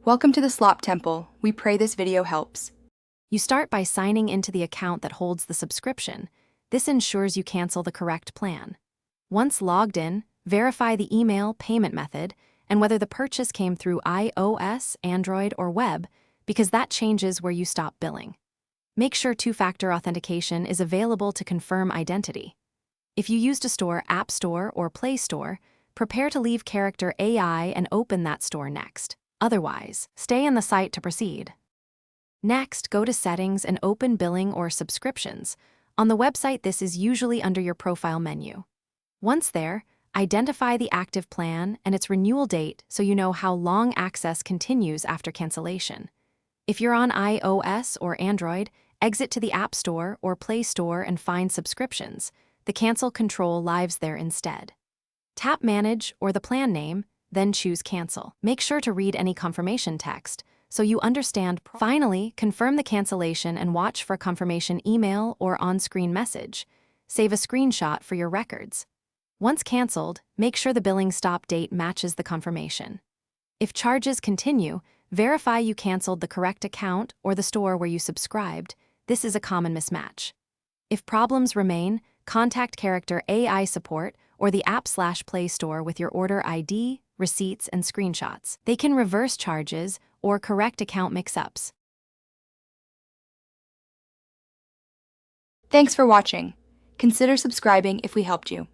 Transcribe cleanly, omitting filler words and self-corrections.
Welcome to the Slop Temple. We pray this video helps. You start by signing into the account that holds the subscription. This ensures you cancel the correct plan. Once logged in, verify the email payment method and whether the purchase came through iOS, Android, or web, because that changes where you stop billing. Make sure two-factor authentication is available to confirm identity. If you used a store, App Store, or Play Store, prepare to leave character AI and open that store next. Otherwise, stay in the site to proceed. Next, go to Settings and open Billing or Subscriptions. On the website, this is usually under your profile menu. Once there, identify the active plan and its renewal date so you know how long access continues after cancellation. If you're on iOS or Android, exit to the App Store or Play Store and find Subscriptions. The cancel control lives there instead. Tap Manage or the plan name, then choose Cancel. Make sure to read any confirmation text so you understand. Finally, confirm the cancellation and watch for confirmation email or on-screen message. Save a screenshot for your records. Once canceled, make sure the billing stop date matches the confirmation. If charges continue, verify you canceled the correct account or the store where you subscribed. This is a common mismatch. If problems remain, contact character AI support or the App/Play Store with your order ID, receipts, and screenshots. They can reverse charges or correct account mix-ups. Thanks for watching. Consider subscribing if we helped you.